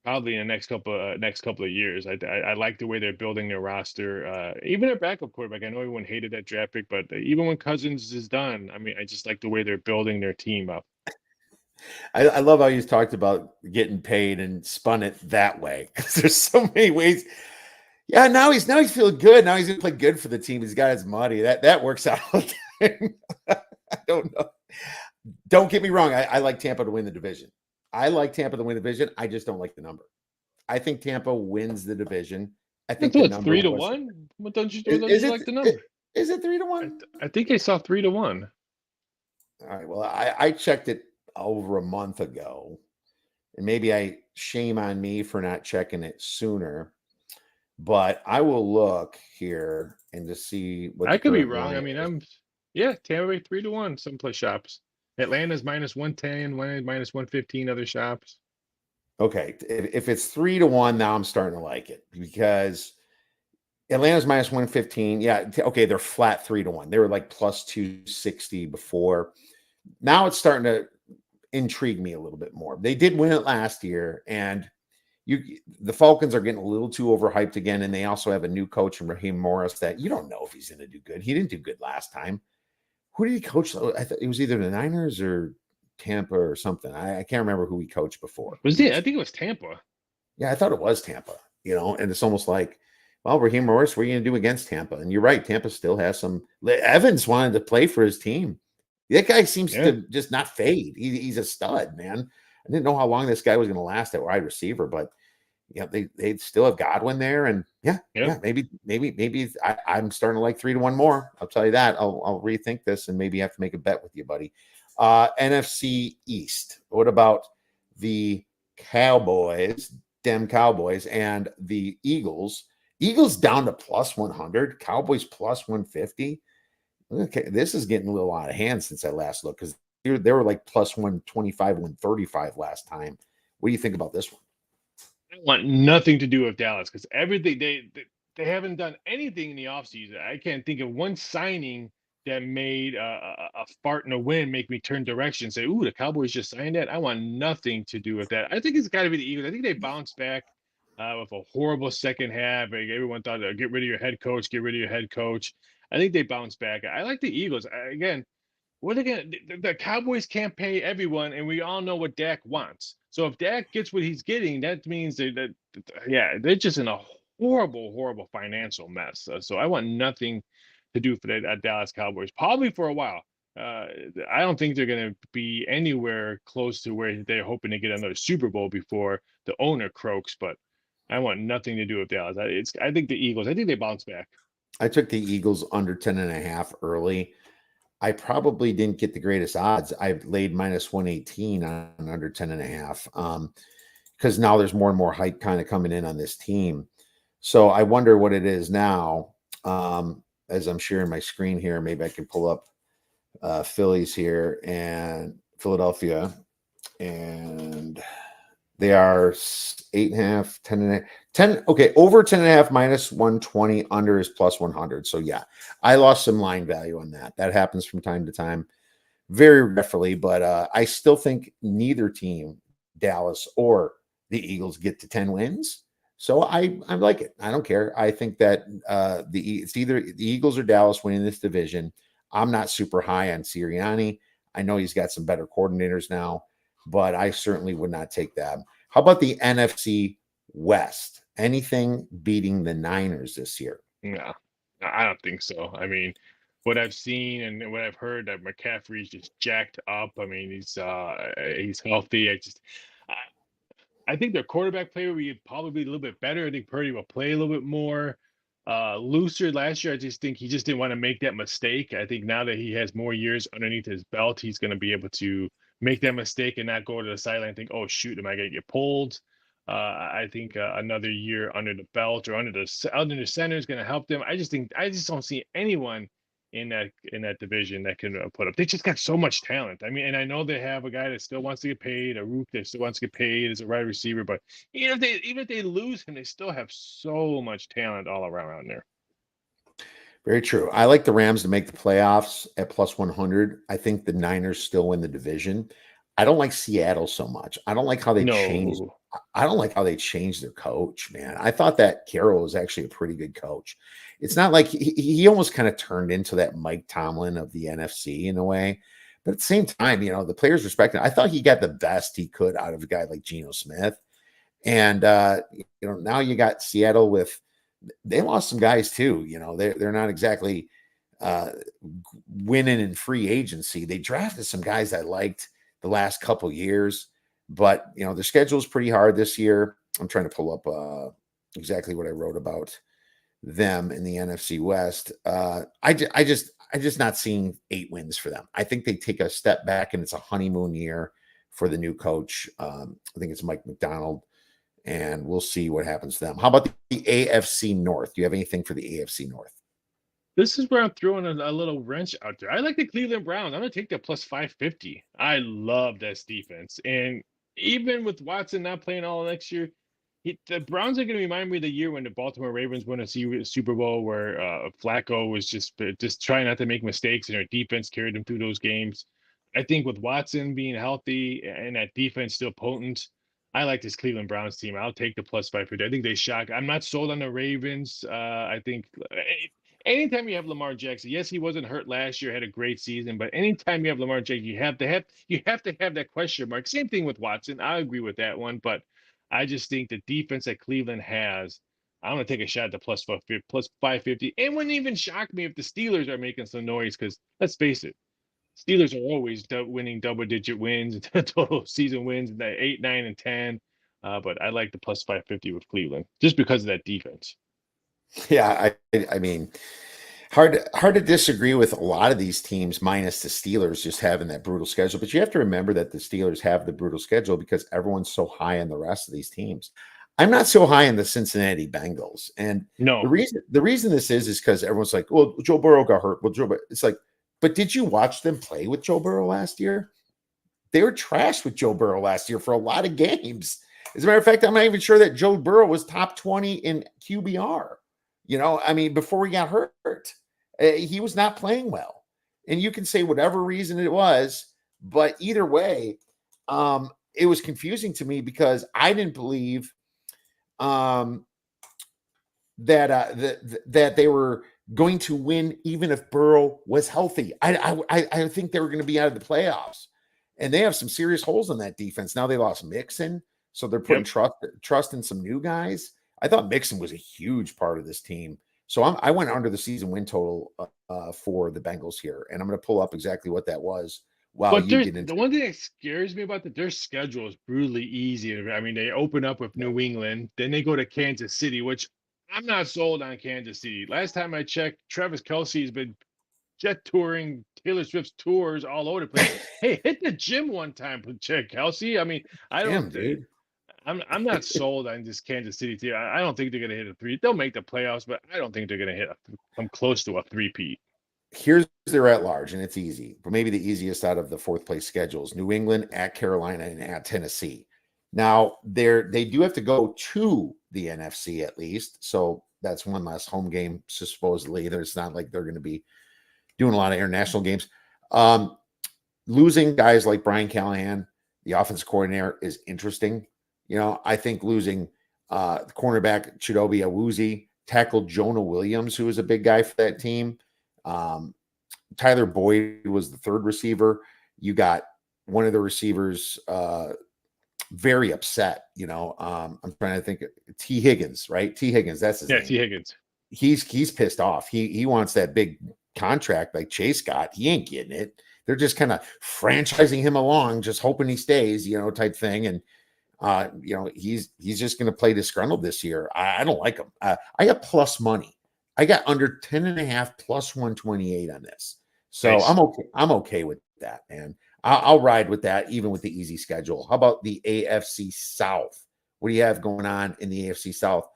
probably in the next couple of years. I like the way they're building their roster. Even their backup quarterback. I know everyone hated that draft pick, but even when Cousins is done, I mean, I just like the way they're building their team up. I love how you talked about getting paid and spun it that way, because there's so many ways. Yeah, now he's feeling good. Now he's gonna play good for the team. He's got his money. That works out. I don't know. Don't get me wrong. I like Tampa to win the division. I just don't like the number. I think Tampa wins the division. I think the number 3-1. What don't you like the number? Is it 3-1? I think I saw 3-1. All right. Well, I checked it over a month ago, and maybe shame on me for not checking it sooner. But I will look here and just see what I could be wrong. I mean, Tampa Bay 3-1. Some place shops. Atlanta's -110, -115. Other shops. Okay, if it's 3-1, now I'm starting to like it, because Atlanta's -115. Yeah, okay, they're flat 3-1. They were like plus 260 before. Now it's starting to intrigue me a little bit more. They did win it last year, and the Falcons are getting a little too overhyped again, and they also have a new coach in Raheem Morris that you don't know if he's going to do good. He didn't do good last time. Who did he coach? I thought it was either the Niners or Tampa or something. I can't remember who he coached before. I think it was Tampa. Yeah, I thought it was Tampa. And it's almost like, well, Raheem Morris, what are you going to do against Tampa? And you're right, Tampa still has some. Evans wanted to play for his team. That guy seems to just not fade. He's a stud, man. I didn't know how long this guy was going to last at wide receiver, but they still have Godwin there, and Yep. maybe I'm starting to like 3-1 more. I'll tell you that. I'll rethink this and maybe have to make a bet with you, buddy. NFC East. What about the Cowboys, dem Cowboys, and the Eagles? Eagles down to plus 100, Cowboys plus 150. Okay, this is getting a little out of hand since I last looked because they were like plus 125, 135 last time. What do you think about this one? I want nothing to do with Dallas because everything they haven't done anything in the offseason. I can't think of one signing that made a fart in a wind make me turn direction and say, "Ooh, the Cowboys just signed that." I want nothing to do with that. I think it's got to be the Eagles. I think they bounced back with a horrible second half. Like, everyone thought, "Get rid of your head coach, get rid of your head coach." I think they bounced back. I like the Eagles. Again, what again? The Cowboys can't pay everyone, and we all know what Dak wants. So if Dak gets what he's getting, that means yeah, they're just in a horrible, horrible financial mess. So I want nothing to do for the Dallas Cowboys, probably for a while. Uh, I don't think they're going to be anywhere close to where they're hoping to get another Super Bowl before the owner croaks. But I want nothing to do with Dallas. I think the Eagles. I think they bounce back. I took the Eagles under 10.5 early. I probably didn't get the greatest odds. I've laid minus 118 on under 10.5. Because now there's more and more hype kind of coming in on this team. So I wonder what it is now. As I'm sharing my screen here, maybe I can pull up Phillies here and Philadelphia, and they are 8.5, 10.5, 10. Okay, over 10.5 minus 120, under is plus 100. So yeah, I lost some line value on that. That happens from time to time, very rarely, but I still think neither team, Dallas or the Eagles, get to 10 wins. So I like it. I don't care. I think that it's either the Eagles or Dallas winning this division. I'm not super high on Sirianni. I know he's got some better coordinators now, but I certainly would not take that. How about the NFC West? Anything beating the Niners this year? No, I don't think so. I mean, what I've seen and what I've heard that McCaffrey's just jacked up. I mean, he's healthy. I, I think their quarterback play will be probably a little bit better. I think Purdy will play a little bit more looser last year. I just think he just didn't want to make that mistake. I think now that he has more years underneath his belt, he's going to be able to make that mistake and not go to the sideline and think, "Oh shoot, am I going to get pulled?" I think another year under the belt or under the center is going to help them. I just don't see anyone in that division that can put up. They just got so much talent. I mean, and I know they have a guy that still wants to get paid, a Rook that still wants to get paid as a wide receiver. But even if they lose him, they still have so much talent all around there. Very true. I like the Rams to make the playoffs at plus 100. I think the Niners still win the division. I don't like Seattle so much. I don't like how they changed. No, I don't like how they changed their coach, man. I thought that Carroll was actually a pretty good coach. It's not like he almost kind of turned into that Mike Tomlin of the NFC in a way. But at the same time, the players respect him. I thought he got the best he could out of a guy like Geno Smith. And now you got Seattle with they lost some guys too. They're not exactly uh, winning in free agency. They drafted some guys I liked the last couple years, but their schedule is pretty hard this year. I'm trying to pull up exactly what I wrote about them in the NFC West. I just not seeing 8 wins for them. I think they take a step back, and it's a honeymoon year for the new coach. I think it's Mike McDonald, and we'll see what happens to them. How about the AFC North? Do you have anything for the AFC North? this is where I'm throwing a little wrench out there. I like the Cleveland Browns. I'm going to take that plus 550. I love that defense. And even with Watson not playing all next year, the Browns are going to remind me of the year when the Baltimore Ravens won a Super Bowl where Flacco was just trying not to make mistakes and their defense carried them through those games. I think with Watson being healthy and that defense still potent, I like this Cleveland Browns team. I'll take the plus 550. I think they shock. I'm not sold on the Ravens. I think anytime you have Lamar Jackson, yes, he wasn't hurt last year, had a great season, but anytime you have Lamar Jackson, you have to have that question mark. Same thing with Watson. I agree with that one, but I just think the defense that Cleveland has, I'm gonna take a shot at the plus 550. It wouldn't even shock me if the Steelers are making some noise because let's face it, Steelers are always winning double-digit wins, total season wins, the 8, 9, and 10. But I like the plus 550 with Cleveland just because of that defense. Yeah, I mean, hard to disagree with a lot of these teams, minus the Steelers just having that brutal schedule. But you have to remember that the Steelers have the brutal schedule because everyone's so high on the rest of these teams. I'm not so high on the Cincinnati Bengals, and No, the reason this is because everyone's like, well, Joe Burrow got hurt. Well, it's like, but did you watch them play with Joe Burrow last year? They were trashed with Joe Burrow last year for a lot of games. As a matter of fact, I'm not even sure that Joe Burrow was top 20 in QBR. I mean, before he got hurt, he was not playing well. And you can say whatever reason it was, but either way, it was confusing to me because I didn't believe um, that they were going to win even if Burrow was healthy. I think they were going to be out of the playoffs, and they have some serious holes in that defense. Now they lost Mixon, so they're putting yep. trust in some new guys. I thought Mixon was a huge part of this team, so I went under the season win total for the Bengals here, and I'm going to pull up exactly what that was while But you there's get the into. one thing that scares me about their schedule is brutally easy. I mean, they open up with New England, then they go to Kansas City, which I'm not sold on Kansas City. Last time I checked, Travis Kelsey's been jet touring Taylor Swift's tours all over the place. Hey, hit the gym one time, check Kelsey. I mean, I Damn, don't. dude. I'm not sold on this Kansas City team. I don't think they're going to hit a three. They'll make the playoffs, but I don't think they're going to come close to a three-peat. Here's their at large, and it's easy, but maybe the easiest out of the fourth place schedules: New England, at Carolina, and at Tennessee. Now they do have to go to the NFC at least, so that's one less home game supposedly. It's not like they're going to be doing a lot of international games. Losing guys like Brian Callahan, the offensive coordinator, is interesting. I think losing the cornerback Chidobe Awuzie, tackled Jonah Williams, who was a big guy for that team. Tyler Boyd was the third receiver. You got one of the receivers very upset. I'm trying to think. T. Higgins, right? T. Higgins, that's his Yeah, name. T. Higgins. He's pissed off. He wants that big contract like Chase got. He ain't getting it. They're just kind of franchising him along, just hoping he stays, type thing. And he's just going to play disgruntled this year. I don't like him. I got plus money. I got under 10.5 plus 128 on this. So Nice. I'm okay with that, man. I'll ride with that, even with the easy schedule. How about the AFC South? What do you have going on in the AFC South?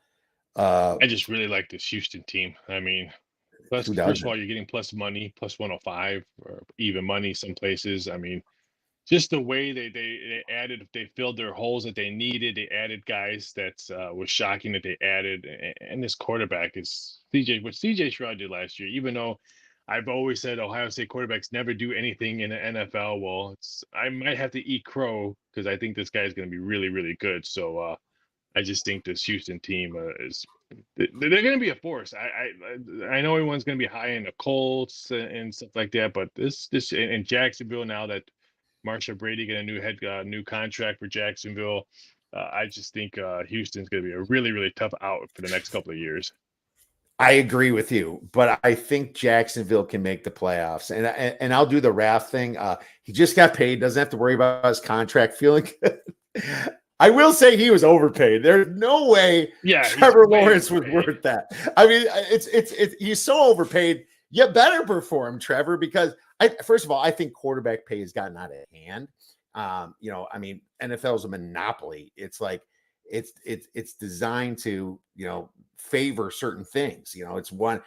I just really like this Houston team. I mean, Who first of doesn't? all, you're getting plus money, plus 105 or even money some places. I mean, just the way they filled their holes that they needed. They added guys that was shocking that they added, and this quarterback is CJ Stroud did last year. Even though I've always said Ohio State quarterbacks never do anything in the NFL. Well, I might have to eat crow because I think this guy is going to be really really good. So I just think this Houston team is they're going to be a force. I know everyone's going to be high in the Colts and stuff like that, but this in Jacksonville now that Marsha Brady get a new contract for Jacksonville. I just think Houston's going to be a really really tough out for the next couple of years. I agree with you, but I think Jacksonville can make the playoffs, and I'll do the Wrath thing. He just got paid; doesn't have to worry about his contract. Feeling good. I will say he was overpaid. There's no way Trevor Lawrence was worth that. I mean, it's he's so overpaid. You better perform, Trevor, because first of all, I think quarterback pay has gotten out of hand. I mean, NFL is a monopoly. It's like it's designed to favor certain things. It's one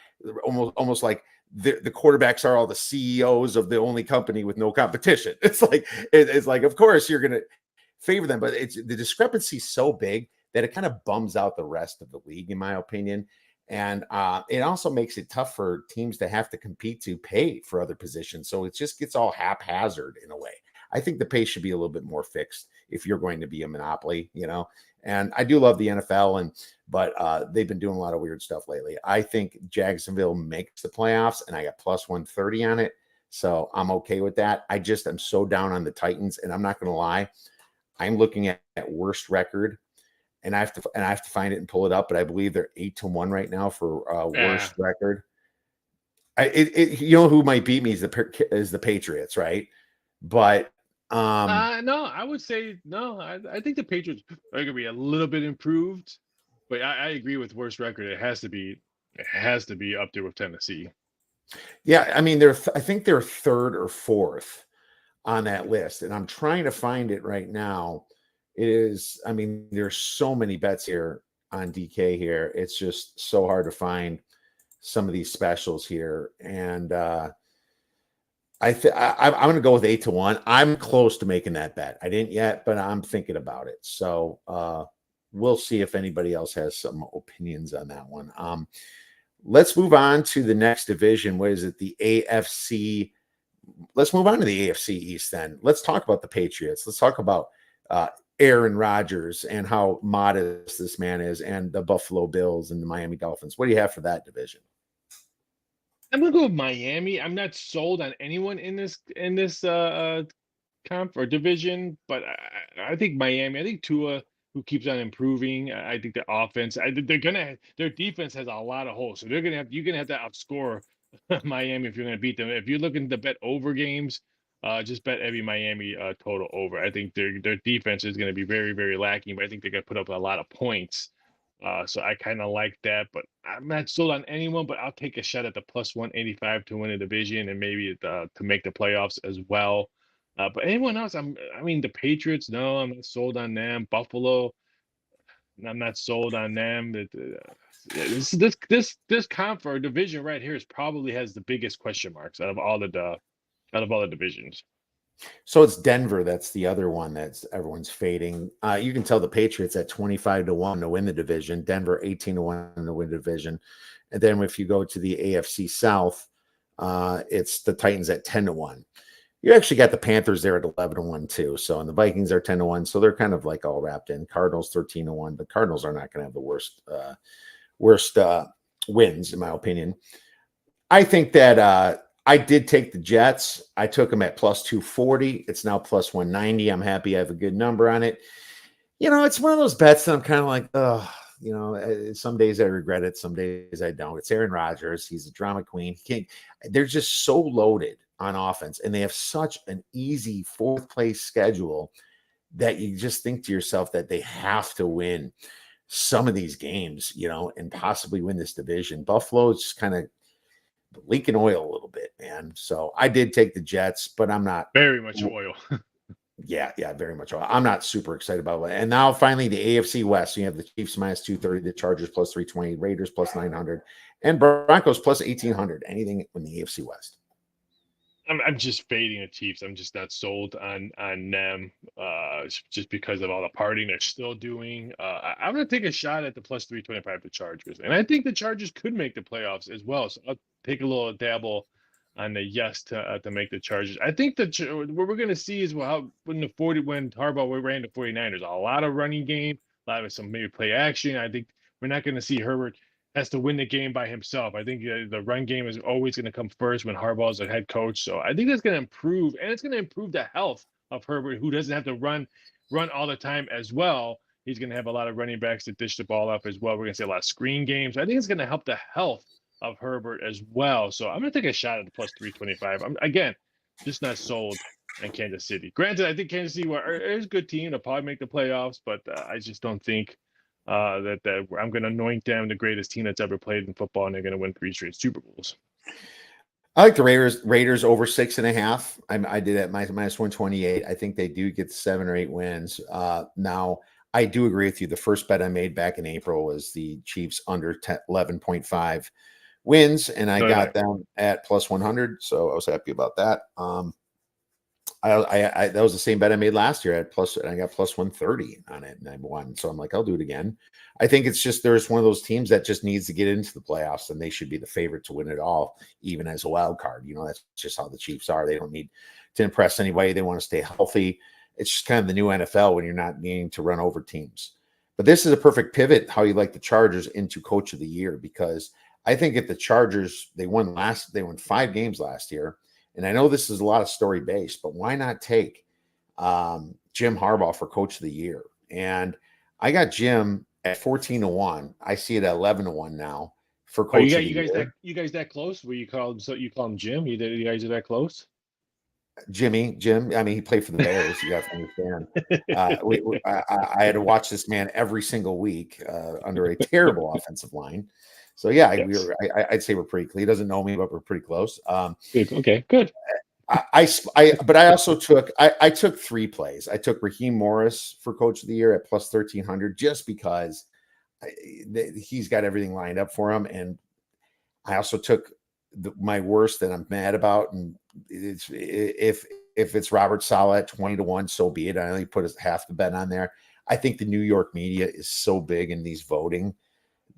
almost like the quarterbacks are all the CEOs of the only company with no competition. It's like of course you're gonna favor them, but it's the discrepancy so big that it kind of bums out the rest of the league, in my opinion. And it also makes it tough for teams to have to compete to pay for other positions. So it just gets all haphazard in a way. I think the pay should be a little bit more fixed if you're going to be a monopoly, And I do love the NFL, but they've been doing a lot of weird stuff lately. I think Jacksonville makes the playoffs, and I got plus 130 on it. So I'm okay with that. I'm so down on the Titans, and I'm not going to lie. I'm looking at worst record, and I have to find it and pull it up. But I believe they're 8-1 right now for worst record. You know who might beat me is the Patriots, right? But No, I would say no. I think the Patriots are going to be a little bit improved, but I agree with worst record. It has to be up there with Tennessee. Yeah, I mean, I think they're third or fourth on that list, and I'm trying to find it right now. It is, I mean, there's so many bets here on DK here. It's just so hard to find some of these specials here, and I'm going to go with 8-1. I'm close to making that bet. I didn't yet, but I'm thinking about it. So we'll see if anybody else has some opinions on that one. Let's move on to the next division. What is it? The AFC. Let's move on to the AFC East then. Let's talk about the Patriots. Let's talk about Aaron Rodgers and how modest this man is, and the Buffalo Bills and the Miami Dolphins. What do you have for that division? I'm gonna go with Miami. I'm not sold on anyone in this comp or division, but I think Miami. I think Tua, who keeps on improving. I think the offense. Their defense has a lot of holes, so you're gonna have to outscore Miami if you're gonna beat them. If you're looking to bet over games, just bet every Miami total over. I think their defense is gonna be very very lacking, but I think they're gonna put up a lot of points. So I kind of like that, but I'm not sold on anyone. But I'll take a shot at the plus 185 to win a division and maybe to make the playoffs as well. But anyone else, I mean, the Patriots, no, I'm not sold on them. Buffalo, I'm not sold on them. Yeah, this comp or division right here is probably has the biggest question marks out of all the divisions. So it's Denver. That's the other one that's everyone's fading. You can tell the Patriots at 25-1 to win the division. Denver 18-1 to win the division. And then if you go to the AFC South, it's the Titans at 10-1. You actually got the Panthers there at 11-1 too. So, and the Vikings are 10-1. So they're kind of like all wrapped in. Cardinals 13-1. The Cardinals are not going to have the worst wins, in my opinion. I think that I did take the Jets. I took them at plus 240. It's now plus 190. I'm happy I have a good number on it. You know, it's one of those bets that I'm kind of like, oh, you know, some days I regret it. Some days I don't. It's Aaron Rodgers. He's a drama queen. They're just so loaded on offense, and they have such an easy fourth place schedule that you just think to yourself that they have to win some of these games, you know, and possibly win this division. Buffalo is just kind of leaking oil a little bit, man. So I did take the Jets, but I'm not very much oil. Yeah, very much. I'm not super excited about it. And now finally the AFC West. So you have the Chiefs minus 230, the Chargers plus 320, Raiders plus 900, and Broncos plus 1800. Anything in the AFC West? I'm just fading the Chiefs. I'm just not sold on them, just because of all the partying they're still doing. I'm gonna take a shot at the plus 325 the Chargers, and I think the Chargers could make the playoffs as well. So I'll take a little dabble on the yes to make the Chargers. I think that what we're gonna see is when Harbaugh ran the 49ers, a lot of running game, a lot of some maybe play action. I think we're not gonna see Herbert has to win the game by himself. I think the run game is always going to come first when Harbaugh is the head coach. So I think that's going to improve, and it's going to improve the health of Herbert, who doesn't have to run all the time as well. He's going to have a lot of running backs to dish the ball up as well. We're going to see a lot of screen games. I think it's going to help the health of Herbert as well. So I'm going to take a shot at the plus 325. I'm again just not sold on Kansas City. Granted, I think Kansas City is a good team. They'll probably make the playoffs, but I just don't think that I'm going to anoint them the greatest team that's ever played in football, and they're going to win 3 straight Super Bowls. I like the Raiders over 6.5. I did at minus 128. I think they do get 7 or 8 wins. Now, I do agree with you. The first bet I made back in April was the Chiefs under 11.5 wins, and I got them at plus 100. So I was happy about that. I that was the same bet I made last year at plus, and I got plus 130 on it, and I won. So I'm like, I'll do it again. I think it's just there's one of those teams that just needs to get into the playoffs, and they should be the favorite to win it all, even as a wild card. You know, that's just how the Chiefs are. They don't need to impress anybody. They want to stay healthy. It's just kind of the new NFL when you're not needing to run over teams. But this is a perfect pivot how you like the Chargers into Coach of the Year, because I think if the Chargers, they won 5 games last year. And I know this is a lot of story based, but why not take Jim Harbaugh for Coach of the Year? And I got Jim at 14-1. I see it at 11-1 now for Coach of the Year. You guys that close? Where you call him Jim? You guys are that close? Jim. I mean, he played for the Bears. You got to understand. I had to watch this man every single week under a terrible offensive line. So yeah, Yes. I'd say we're pretty. He doesn't know me, but we're pretty close. Good. Okay. Good. But I also I took 3 plays. I took Raheem Morris for Coach of the Year at plus 1,300 just because he's got everything lined up for him, and I also took my worst that I'm mad about, and it's if it's Robert Saleh at 20-1, so be it. I only put half the bet on there. I think the New York media is so big in these voting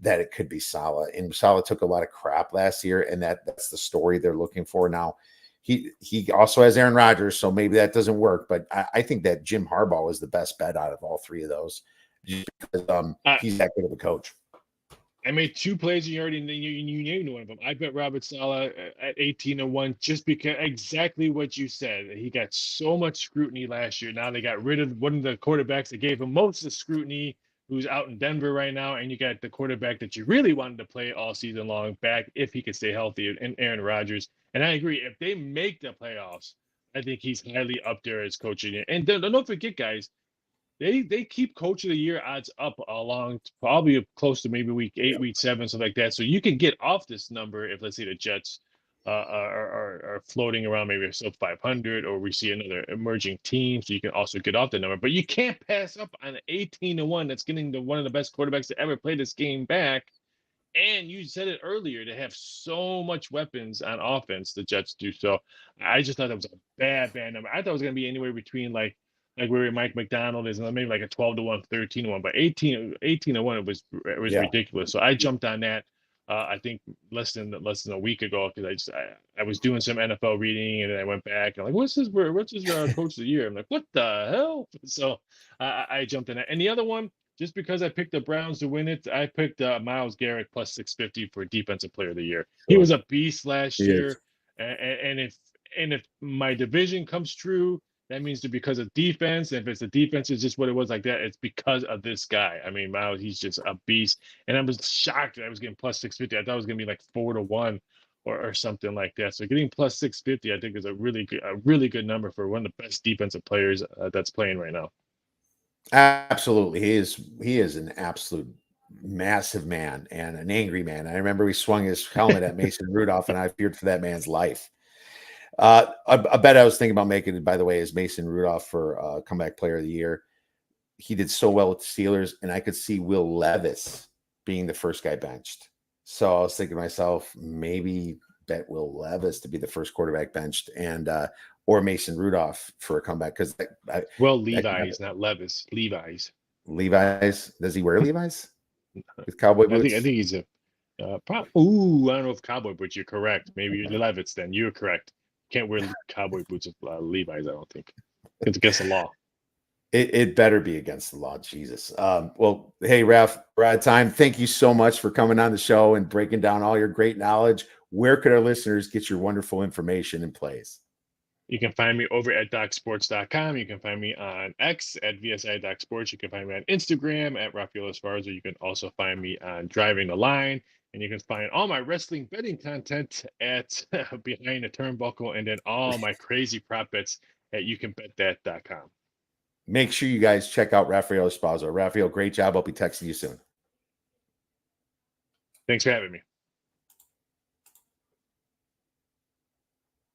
that it could be Saleh. And Saleh took a lot of crap last year, and that's the story they're looking for now. He also has Aaron Rodgers, so maybe that doesn't work. But I think that Jim Harbaugh is the best bet out of all 3 of those, just because he's that good of a coach. I made 2 plays, and you named one of them. I bet Robert Saleh at 18-1 just because exactly what you said. He got so much scrutiny last year. Now they got rid of one of the quarterbacks that gave him most of the scrutiny, who's out in Denver right now, and you got the quarterback that you really wanted to play all season long back if he could stay healthy, and Aaron Rodgers. And I agree, if they make the playoffs, I think he's highly up there as coaching. And don't forget, guys, they keep coach of the year odds up along probably close to maybe week 8, week 7, something like that. So you can get off this number if, let's say, the Jets are floating around maybe sub 500, or we see another emerging team. So you can also get off the number, but you can't pass up on 18-1. That's getting one of the best quarterbacks to ever play this game back. And you said it earlier, they have so much weapons on offense, the Jets do. So I just thought that was a bad number. I thought it was going to be anywhere between like where Mike McDonald is, and maybe like a 12-1, 13-1, but 18-1, it was Yeah. ridiculous. So I jumped on that. I think less than a week ago, because I was doing some NFL reading, and then I went back and like, what's this coach of the year? I'm like, what the hell? So I jumped in that. And the other one, just because I picked the Browns to win it, I picked Myles Garrett plus 650 for Defensive Player of the Year. He Sure. was a beast last He is. year, and if my division comes true, that means that because of defense. If it's the defense is just what it was like that, it's because of this guy. I mean, Miles, he's just a beast. And I was shocked that I was getting plus 650. I thought it was gonna be like 4-1 or something like that. So getting plus 650, I think, is a really good number for one of the best defensive players that's playing right now. Absolutely. He is an absolute massive man and an angry man. I remember he swung his helmet at Mason Rudolph, and I feared for that man's life. I bet I was thinking about making it, by the way, is Mason Rudolph for comeback player of the year. He did so well with the Steelers, and I could see Will Levis being the first guy benched. So I was thinking to myself, maybe bet Will Levis to be the first quarterback benched, and or Mason Rudolph for a comeback, because Well, Levi's, not Levis. Levi's. Levi's, does he wear Levi's with cowboy I think boots? he's a ooh, I don't know if cowboy boots. You're correct. Maybe you're the Levitt's. Then you're correct. Can't wear cowboy boots with Levi's. I don't think it's against the law. It better be against the law, Jesus. Well, hey, Raph, we're out of time. Thank you so much for coming on the show and breaking down all your great knowledge. Where could our listeners get your wonderful information and plays? You can find me over at DocsSports.com. You can find me on X at VSI DocsSports. You can find me on Instagram at Raphael Esparza. You can also find me on Driving the Line. And you can find all my wrestling betting content at Behind the Turnbuckle, and then all my crazy prop bets at youcanbetthat.com. Make sure you guys check out Raphael Esparza. Raphael, great job. I'll be texting you soon. Thanks for having me.